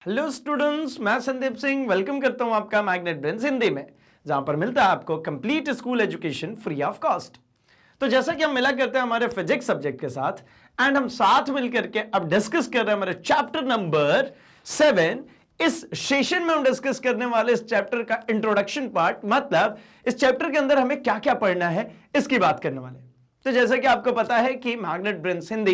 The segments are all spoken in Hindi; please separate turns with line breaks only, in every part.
हेलो स्टूडेंट्स, मैं संदीप सिंह वेलकम करता हूं आपका मैग्नेट ब्रेन्स हिंदी में, जहां पर मिलता है आपको complete school education free of cost. तो जैसा कि हम मिला करते हैं हमारे फिजिक्स सब्जेक्ट के साथ, एंड हम साथ मिलकर के अब डिस्कस कर रहे हैं हमारे चैप्टर नंबर 7। इस सेशन में हम डिस्कस करने वाले इस चैप्टर का इंट्रोडक्शन पार्ट, मतलब इस चैप्टर के अंदर हमें क्या क्या पढ़ना है इसकी बात करने वाले। तो जैसा कि आपको पता है कि मैग्नेट ब्रेन्स हिंदी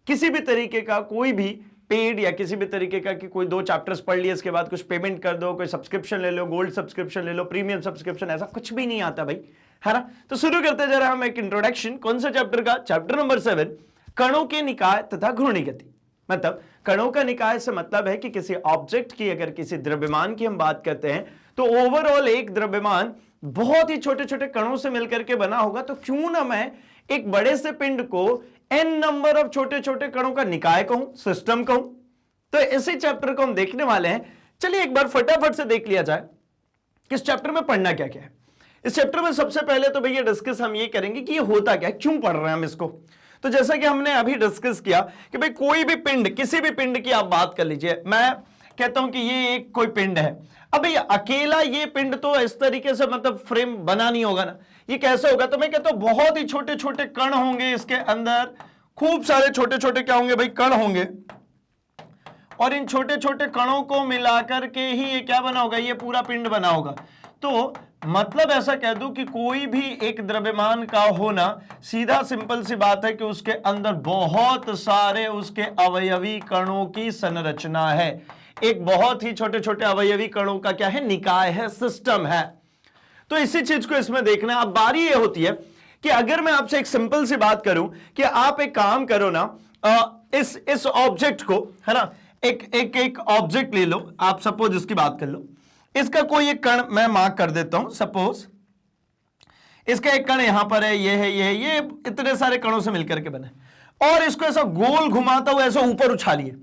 किसी भी तरीके का कोई भी पेड या किसी भी तरीके का कि कोई 2 चैप्टर्स पढ़ लिए इसके बाद कुछ पेमेंट कर दो, कोई सब्सक्रिप्शन ले लो, गोल्ड सब्सक्रिप्शन ले लो, प्रीमियम सब्सक्रिप्शन, ऐसा कुछ भी नहीं आता भाई, है ना। तो शुरू करते जरा हम एक इंट्रोडक्शन। कौन सा चैप्टर का? चैप्टर नंबर 7, कणों के निकाय तथा घूर्णी गति। मतलब कणों का निकाय से मतलब है कि किसी ऑब्जेक्ट की, अगर किसी द्रव्यमान की हम बात करते हैं तो ओवरऑल एक द्रव्यमान बहुत ही छोटे छोटे कणों से मिलकर के बना होगा। तो क्यों ना मैं एक बड़े से पिंड को n नंबर ऑफ छोटे छोटे कणों का निकाय कहूं, सिस्टम कहूं। तो इसी चैप्टर को हम देखने वाले हैं। चलिए एक बार फटाफट से देख लिया जाए कि इस चैप्टर में पढ़ना क्या क्या है। इस चैप्टर में सबसे पहले तो भैया डिस्कस हम ये करेंगे कि ये होता क्या है, क्यों पढ़ रहे हैं हम इसको। तो जैसा कि हमने अभी डिस्कस किया कि भाई कोई भी पिंड, किसी भी पिंड की आप बात कर लीजिए, मैं कहता हूं कि ये एक कोई पिंड है। अब भैया अकेला ये पिंड तो इस तरीके से मतलब फ्रेम बना नहीं होगा ना, ये कैसे होगा? तो मैं कहता हूं बहुत ही छोटे छोटे कण होंगे इसके अंदर, खूब सारे छोटे छोटे क्या होंगे भाई, कण होंगे, और इन छोटे छोटे कणों को मिलाकर के ही ये क्या बना होगा, ये पूरा पिंड बना होगा। तो मतलब ऐसा कह दूं कि कोई भी एक द्रव्यमान का होना, सीधा सिंपल सी बात है कि उसके अंदर बहुत सारे उसके अवयवी कणों की संरचना है। एक बहुत ही छोटे छोटे अवयवी कणों का क्या है, निकाय है, सिस्टम है। तो इसी चीज को इसमें देखना है। अब बारी ये होती है कि अगर मैं आपसे एक सिंपल सी बात करूं कि आप एक काम करो ना, इस ऑब्जेक्ट को, है ना, एक ऑब्जेक्ट ले लो, आप सपोज इसकी बात कर लो, इसका कोई एक कण मैं मार्क कर देता हूं। सपोज इसका एक कण यहां पर है, ये इतने सारे कणों से मिलकर के बने, और इसको ऐसा गोल घुमाता हुआ ऐसा ऊपर उछालिए।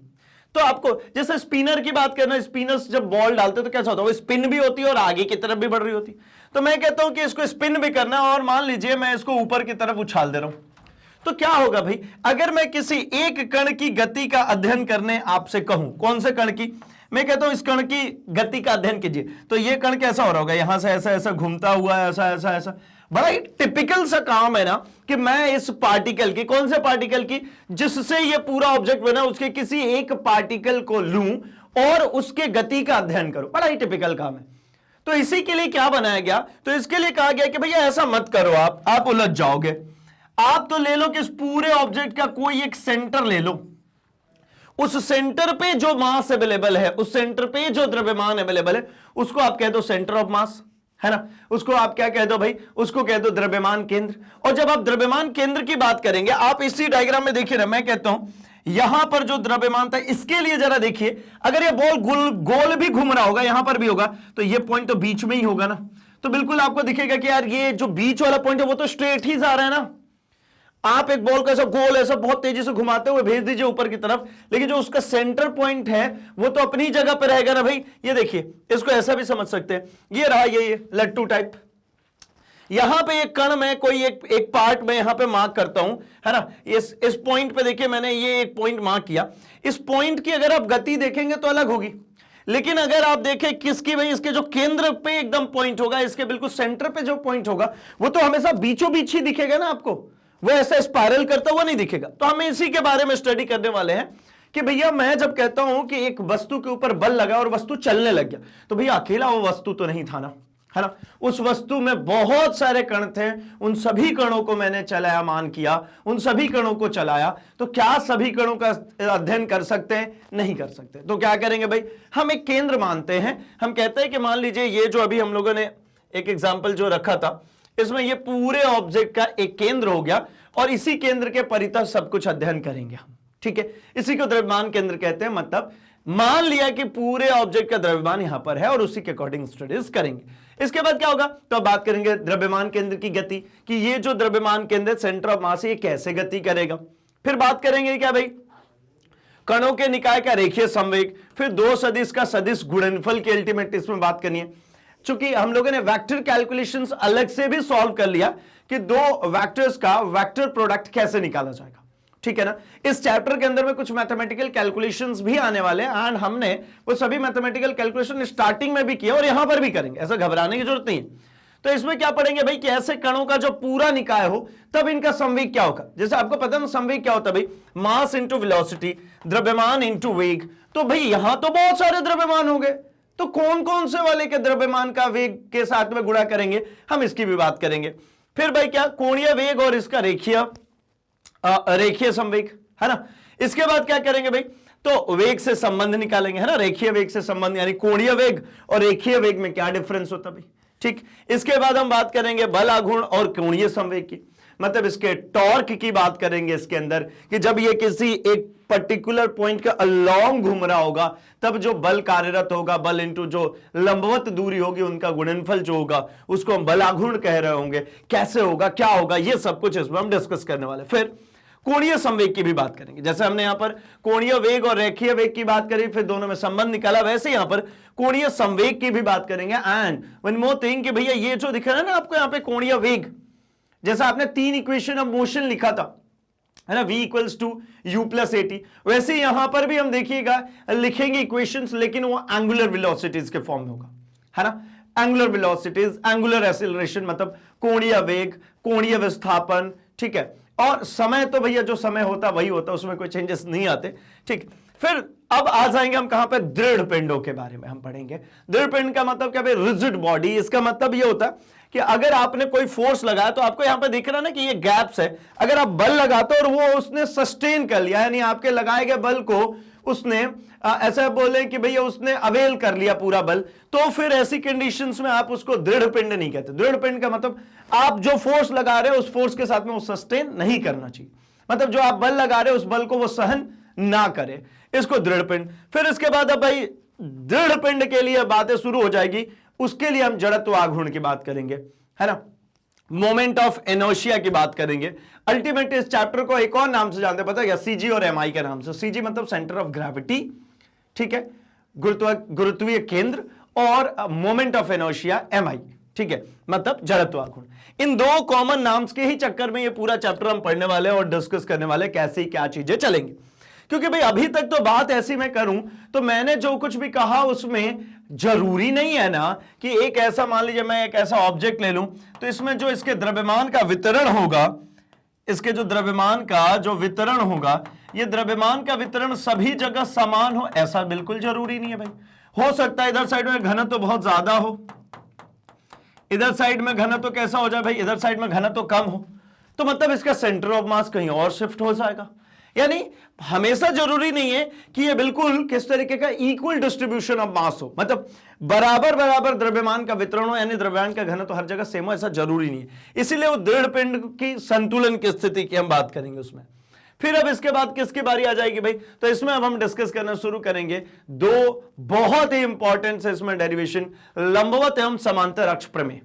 तो आपको जैसे स्पिनर की बात करना, स्पिनर्स जब बॉल डालते तो कैसा होता है, वो स्पिन भी होती है और आगे की तरफ भी बढ़ रही होती। तो मैं कहता हूं कि इसको स्पिन भी करना है, और मान लीजिए मैं इसको ऊपर की तरफ उछाल दे रहा हूं। तो क्या होगा भाई, अगर मैं किसी एक कण की गति का अध्ययन करने आपसे कहूं, कौन से कण की, मैं कहता हूं इस कण की गति का अध्ययन कीजिए, तो ये कण कैसा हो रहा होगा, यहां से ऐसा ऐसा घूमता हुआ, ऐसा ऐसा ऐसा। बड़ा ही टिपिकल सा काम है ना कि मैं इस पार्टिकल की, कौन से पार्टिकल की, जिससे ये पूरा ऑब्जेक्ट बना, उसके किसी एक पार्टिकल को लूं और उसके गति का अध्ययन करूं। बड़ा ही टिपिकल काम है। तो इसी के लिए क्या बनाया गया, तो इसके लिए कहा गया कि भैया ऐसा मत करो, आप उलझ जाओगे। आप तो ले लो कि इस पूरे ऑब्जेक्ट का कोई एक सेंटर ले लो, उस सेंटर पे जो मास अवेलेबल है, उस सेंटर पे जो द्रव्यमान अवेलेबल है, उसको आप कह दो सेंटर ऑफ मास, है ना। उसको आप क्या कह दो भाई, उसको कह दो द्रव्यमान केंद्र। और जब आप द्रव्यमान केंद्र की बात करेंगे, आप इसी डायग्राम में देखिए ना, मैं कहता हूं यहां पर जो द्रव्यमान था, इसके लिए जरा देखिए, अगर ये बॉल गोल भी घूम रहा होगा, यहां पर भी होगा, तो ये पॉइंट तो बीच में ही होगा ना। तो बिल्कुल आपको दिखेगा कि यार ये जो बीच वाला पॉइंट है वो तो स्ट्रेट ही जा रहा है ना। आप एक बॉल को ऐसा गोल ऐसा बहुत तेजी से घुमाते हुए भेज दीजिए ऊपर की तरफ, लेकिन जो उसका सेंटर पॉइंट है वो तो अपनी जगह पर रहेगा ना भाई। ये देखिए, इसको ऐसा भी समझ सकते हैं, ये रहा ये लट्टू टाइप। यहां पे एक कण में कोई एक पार्ट में यहां पे मार्क करता हूं, है ना। इस पॉइंट पे देखिए, मैंने ये एक पॉइंट मार्क किया। इस पॉइंट की अगर आप गति देखेंगे तो अलग होगी, लेकिन अगर आप देखें किसकी, भाई इसके जो केंद्र पे एकदम पॉइंट होगा, इसके बिल्कुल सेंटर पे जो पॉइंट होगा, वो तो हमेशा बीचों बीच ही दिखेगा ना आपको, वो ऐसा स्पाइरल करता हुआ नहीं दिखेगा। तो हम इसी के बारे में स्टडी करने वाले हैं कि भैया मैं जब कहता हूं कि एक वस्तु के ऊपर बल लगा और वस्तु चलने लग गया, तो भैया अकेला वो वस्तु तो नहीं था ना, है ना। उस वस्तु में बहुत सारे कण थे, उन सभी कणों को मैंने चलायमान किया, उन सभी कणों को चलाया। तो क्या सभी कणों का अध्ययन कर सकते हैं? नहीं कर सकते। तो क्या करेंगे भाई, हम एक केंद्र मानते हैं। हम कहते हैं कि मान लीजिए ये जो अभी हम लोगों ने एक एग्जाम्पल जो रखा था, इसमें ये पूरे ऑब्जेक्ट का एक केंद्र हो गया, और इसी केंद्र के परितः सब कुछ अध्ययन करेंगे हम, ठीक है। इसी को द्रव्यमान केंद्र कहते हैं। मतलब मान लिया कि पूरे ऑब्जेक्ट का द्रव्यमान यहां पर है और उसी के अकॉर्डिंग स्टडीज करेंगे। इसके बाद क्या होगा, तो बात करेंगे द्रव्यमान केंद्र की गति, कि ये जो द्रव्यमान केंद्र सेंटर ऑफ मास है, ये कैसे गति करेगा। फिर बात करेंगे क्या भाई, कणों के निकाय का रेखीय संवेग। फिर दो सदिश का सदिश गुणनफल की अल्टीमेट इसमें बात करनी है। चूंकि हम लोगों ने वेक्टर कैलकुलेशंस अलग से भी सॉल्व कर लिया कि दो वेक्टर्स का वेक्टर प्रोडक्ट कैसे निकाला जाएगा, ठीक है ना। इस चैप्टर के अंदर में कुछ मैथमेटिकल कैलकुलेशंस भी आने वाले हैं एंड हमने वो सभी मैथमेटिकल कैलकुलेशन स्टार्टिंग में भी किया और यहां पर भी करेंगे, ऐसा घबराने की जरूरत नहीं है। तो इसमें क्या पढ़ेंगे भाई कि ऐसे कणों का जो पूरा निकाय हो तब इनका संवेग क्या होगा। जैसे आपको पता है संवेग क्या होता है भाई, मास इंटू वेलोसिटी, द्रव्यमान इंटू वेग। तो भाई यहां तो बहुत सारे द्रव्यमान होंगे, तो कौन कौन से वाले के द्रव्यमान का वेग के साथ में गुणा करेंगे, हम इसकी भी बात करेंगे। फिर भाई क्या, कोणीय वेग और इसका रेखीय संवेग, है ना। इसके बाद क्या करेंगे भाई, तो वेग से संबंध निकालेंगे, है ना। रेखीय वेग से संबंध यानी कोणीय वेग और रेखीय वेग में क्या डिफरेंस होता है भाई, ठीक। इसके बाद हम बात करेंगे बल आघूर्ण और कोणीय संवेग की, मतलब इसके टॉर्क की बात करेंगे इसके अंदर कि जब ये किसी एक पर्टिकुलर पॉइंट के अलोंग घूम रहा होगा तब जो बल कार्यरत होगा, बल इंटू जो लंबवत दूरी होगी उनका गुणनफल जो होगा उसको हम बल आघूर्ण कह रहे होंगे, कैसे होगा, क्या होगा, ये सब कुछ इसमें हम डिस्कस करने वाले। फिर कोणीय संवेग की भी बात करेंगे, जैसे हमने यहां पर कोणीय वेग और रेखीय वेग की बात करी, फिर दोनों में संबंध निकाला, वैसे यहां पर कोणीय संवेग की भी बात करेंगे। एंड वन मोर थिंग कि भैया ये जो दिख रहा है ना आपको यहां पे कोणीय वेग, जैसा आपने 3 इक्वेशन ऑफ मोशन लिखा था, है ना, v equals to u plus at, वैसे यहां पर भी हम देखिएगा लिखेंगे इक्वेशंस, लेकिन वो एंगुलर वेलोसिटीज के फॉर्म में होगा, है ना। एंगुलर वेलोसिटीज, एंगुलर एक्सीलरेशन, मतलब कोणीय वेग, कोणीय विस्थापन, ठीक है। और समय तो भैया जो समय होता वही होता, उसमें कोई चेंजेस नहीं आते, ठीक। फिर अब आ जाएंगे हम कहां पे, दृढ़ पिंडों के बारे में हम पढ़ेंगे। दृढ़ पिंड का मतलब क्या भाई, रिजिड बॉडी। इसका मतलब ये होता है कि अगर आपने कोई फोर्स लगाया तो आपको यहां पे दिख रहा है ना कि ये गैप्स है, अगर आप बल लगाते हो और वो उसने सस्टेन कर लिया, यानी आपके लगाए गए बल को उसने ऐसा बोले कि भैया उसने अवेल कर लिया पूरा बल, तो फिर ऐसी कंडीशंस में आप उसको दृढ़ पिंड नहीं कहते। दृढ़ पिंड का मतलब आप जो फोर्स लगा रहे हो उस फोर्स के साथ में वो सस्टेन नहीं करना चाहिए, मतलब जो आप बल लगा रहे हो उस बल को वो सहन ना करे, इसको दृढ़ पिंड। फिर इसके बाद अब भाई दृढ़ पिंड के लिए बातें शुरू हो जाएगी, उसके लिए हम जड़त्व आघूर्ण की बात करेंगे, है ना, मोमेंट ऑफ इनर्शिया की बात करेंगे। अल्टीमेटली इस चैप्टर को एक और नाम से जानते हैं, पता है क्या, सीजी और एमआई के नाम से। सीजी मतलब सेंटर ऑफ ग्रेविटी, ठीक है, गुरुत्वीय केंद्र, और मोमेंट ऑफ इनर्शिया एमआई, ठीक है, मतलब जड़त्व आघूर्ण। इन दो कॉमन नाम्स के ही चक्कर में ये पूरा चैप्टर हम पढ़ने वाले हैं और डिस्कस करने वाले कैसे क्या चीजें चलेंगी। क्योंकि भाई अभी तक तो बात ऐसी मैं करूं तो मैंने जो कुछ भी कहा उसमें जरूरी नहीं है ना कि एक ऐसा, मान लीजिए मैं एक ऐसा ऑब्जेक्ट ले लूं तो इसमें जो इसके द्रव्यमान का वितरण होगा, इसके जो द्रव्यमान का जो वितरण होगा, ये द्रव्यमान का वितरण सभी जगह समान हो, ऐसा बिल्कुल जरूरी नहीं है भाई। हो सकता है इधर साइड में घनत्व तो बहुत ज्यादा हो, इधर साइड में घनत्व तो कैसा हो जाए भाई, इधर साइड में घनत्व तो कम हो, तो मतलब इसका सेंटर ऑफ मास कहीं और शिफ्ट हो जाएगा। यानी हमेशा जरूरी नहीं है कि ये बिल्कुल किस तरीके का इक्वल डिस्ट्रीब्यूशन ऑफ मास हो, मतलब बराबर बराबर द्रव्यमान का वितरण हो, यानी द्रव्यमान का घनत्व तो हर जगह सेम हो, ऐसा जरूरी नहीं है। इसीलिए वो दृढ़ पिंड की संतुलन की स्थिति की हम बात करेंगे उसमें। फिर अब इसके बाद किसकी बारी आ जाएगी भाई, तो इसमें अब हम डिस्कस करना शुरू करेंगे दो बहुत ही इंपॉर्टेंट है इसमें डेरिवेशन, लंबवत एवं समांतर अक्ष प्रमेय।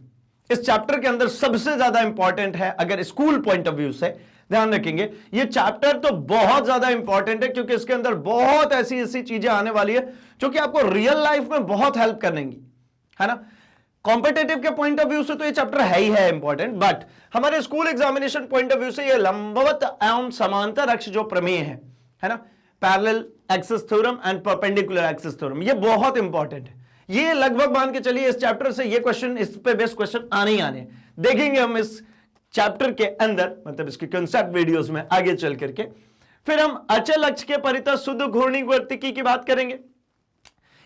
इस चैप्टर के अंदर सबसे ज्यादा इंपॉर्टेंट है, अगर स्कूल पॉइंट ऑफ व्यू से ध्यान रखेंगे, ये चैप्टर तो बहुत ज्यादा इंपॉर्टेंट है क्योंकि इसके अंदर बहुत ऐसी ऐसी चीजें आने वाली है जो कि आपको रियल लाइफ में बहुत हेल्प करेंगी, है ना। कॉम्पिटेटिव के पॉइंट ऑफ व्यू से तो ये चैप्टर है ही है इंपॉर्टेंट, बट हमारे school examination point of view से ये लंबवत एवं समांतर अक्ष जो प्रमेय है ना, parallel axis theorem and perpendicular axis theorem, ये बहुत इंपॉर्टेंट है। ये लगभग मान के चलिए इस चैप्टर से ये क्वेश्चन, इस पे बेस्ट क्वेश्चन आने ही आने देखेंगे हम इस चैप्टर के अंदर, मतलब इसके कंसेप्ट वीडियोस में आगे चल करके। फिर हम अचल अक्ष के परितः शुद्ध घूर्णी गतिकी की बात करेंगे,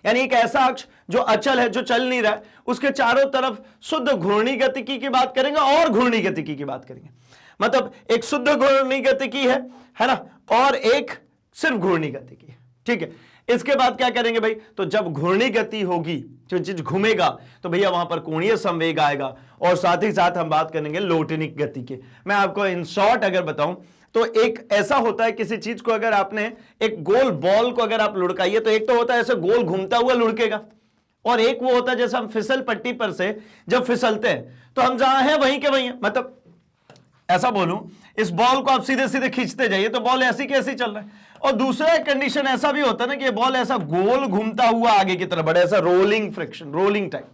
यानी एक ऐसा अक्ष जो अचल है, जो चल नहीं रहा है, उसके चारों तरफ शुद्ध घूर्णी गतिकी की बात करेंगे और घूर्णी गतिकी की बात करेंगे। मतलब एक शुद्ध घूर्णी गतिकी है ना, और एक सिर्फ घूर्णी गतिकी है, ठीक है। इसके बाद क्या करेंगे भाई, तो जब घूर्णी गति होगी, जो चीज घूमेगा, तो भैया वहां पर कोणीय संवेग आएगा, और साथ ही साथ हम बात करेंगे लोटनिक गति के। मैं आपको इन शॉर्ट अगर बताऊं तो एक ऐसा होता है, किसी चीज को अगर आपने एक गोल बॉल को अगर आप लुढ़काइए तो एक तो होता है ऐसे गोल घूमता हुआ लुढ़केगा, और एक वो होता है जैसे हम फिसल पट्टी पर से जब फिसलते हैं तो हम जहां हैं वहीं के वहीं हैं। मतलब ऐसा बोलूं, इस बॉल को आप सीधे सीधे खींचते जाइए तो बॉल ऐसी कैसी चल रहा है, और दूसरा कंडीशन ऐसा भी होता है ना कि ये बॉल ऐसा गोल घूमता हुआ आगे की तरफ बढ़े, ऐसा रोलिंग फ्रिक्शन, रोलिंग टाइप।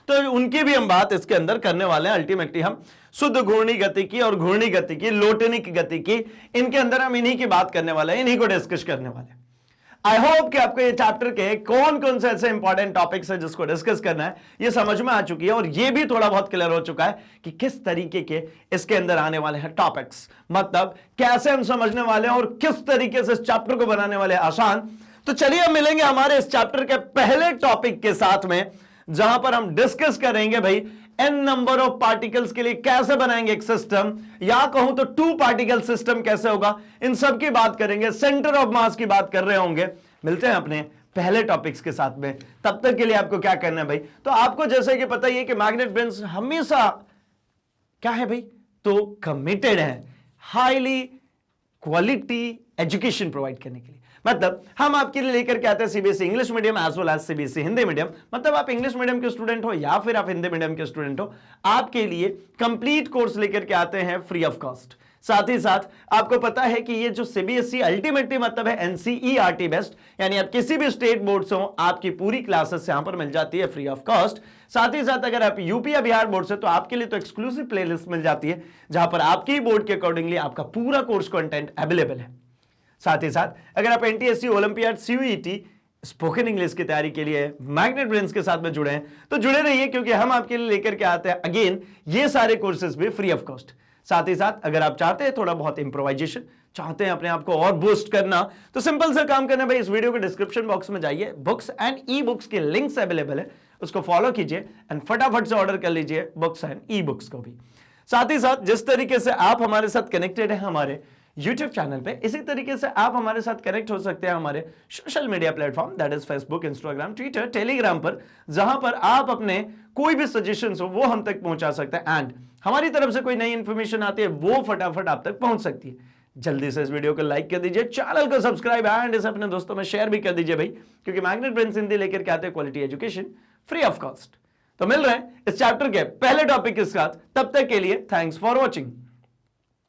तो उनकी भी हम बात इसके अंदर करने वाले हैं। अल्टीमेटली हम शुद्ध घूर्णी गति की और घूर्णी गति की, लोटनिक गति की, इनके अंदर हम इन्हीं की बात करने वाले हैं, इन्हीं को डिस्कस करने वाले हैं। आई होप कि आपको ये चैप्टर के कौन कौन से ऐसे इंपॉर्टेंट टॉपिक्स है जिसको डिस्कस करना है ये समझ में आ चुकी है, और ये भी थोड़ा बहुत क्लियर हो चुका है कि किस तरीके के इसके अंदर आने वाले हैं टॉपिक्स, मतलब कैसे हम समझने वाले हैं और किस तरीके से इस चैप्टर को बनाने वाले हैं आसान। तो चलिए हम मिलेंगे हमारे इस चैप्टर के पहले टॉपिक के साथ में, जहां पर हम डिस्कस करेंगे भाई n नंबर ऑफ पार्टिकल्स के लिए कैसे बनाएंगे एक सिस्टम, या कहूं तो 2 पार्टिकल सिस्टम कैसे होगा, इन सब की बात करेंगे, सेंटर ऑफ मास की बात कर रहे होंगे। मिलते हैं अपने पहले टॉपिक्स के साथ में, तब तक के लिए आपको क्या करना है भाई, तो आपको जैसे कि पता ही है कि मैग्नेट ब्रेन्स हमेशा क्या है भाई, तो कमिटेड है हाईली क्वालिटी एजुकेशन प्रोवाइड करने के लिए। मतलब हम आपके लिए लेकर के आते हैं CBSE English medium as well as CBSE Hindi medium, मतलब आप इंग्लिश मीडियम के स्टूडेंट हो या फिर आप हिंदी मीडियम के स्टूडेंट हो, आपके लिए कंप्लीट कोर्स लेकर के आते हैं फ्री ऑफ कॉस्ट। साथ ही साथ आपको पता है कि ये जो सीबीएसई अल्टीमेटली मतलब है एनसीईआरटी बेस्ड, यानी आप किसी भी स्टेट बोर्ड से हो आपकी पूरी क्लासेस यहां पर मिल जाती है फ्री ऑफ कॉस्ट। साथ ही साथ अगर आप यूपी या बिहार बोर्ड से, तो आपके लिए तो एक्सक्लूसिव प्लेलिस्ट मिल जाती है जहां पर आपकी बोर्ड के अकॉर्डिंगली आपका पूरा कोर्स कंटेंट अवेलेबल है। साथ ही साथ अगर आप NTSC, olympiad, CUET, spoken English की तैयारी के लिए मैग्नेट ब्रेन्स के साथ में जुड़े हैं, तो जुड़े रहिए, क्योंकि हम आपके लिए लेकर के आते हैं अगेन ये सारे कोर्सेज भी फ्री ऑफ कॉस्ट। साथ ही साथ अगर आप चाहते हैं थोड़ा बहुत इंप्रोवाइजेशन, चाहते हैं अपने आप को और बूस्ट करना, तो सिंपल सा काम करना भाई, इस वीडियो के डिस्क्रिप्शन बॉक्स में जाइए, बुक्स एंड ई बुक्स के लिंक्स अवेलेबल है, उसको फॉलो कीजिए एंड फटाफट से ऑर्डर कर लीजिए बुक्स एंड ई बुक्स को भी। साथ ही साथ जिस तरीके से आप हमारे साथ कनेक्टेड है हमारे YouTube चैनल पे, इसी तरीके से आप हमारे साथ कनेक्ट हो सकते हैं हमारे social media platform, that is Facebook, Instagram, Twitter, Telegram पर, जहां पर आप अपने कोई भी सजेशंस हो वो हम तक पहुंचा सकते हैं, एंड हमारी तरफ से कोई नई इंफॉर्मेशन आती है वो फटाफट आप तक पहुंच सकती है। जल्दी से इस वीडियो को लाइक कर दीजिए, चैनल को सब्सक्राइब एंड इसे अपने दोस्तों में शेयर भी कर दीजिए भाई, क्योंकि मैग्नेट ब्रेन्स हिंदी लेकर के आते हैं quality education free of cost. तो मिल रहे हैं इस चैप्टर के पहले टॉपिक के साथ, तब तक के लिए थैंक्स फॉर वॉचिंग।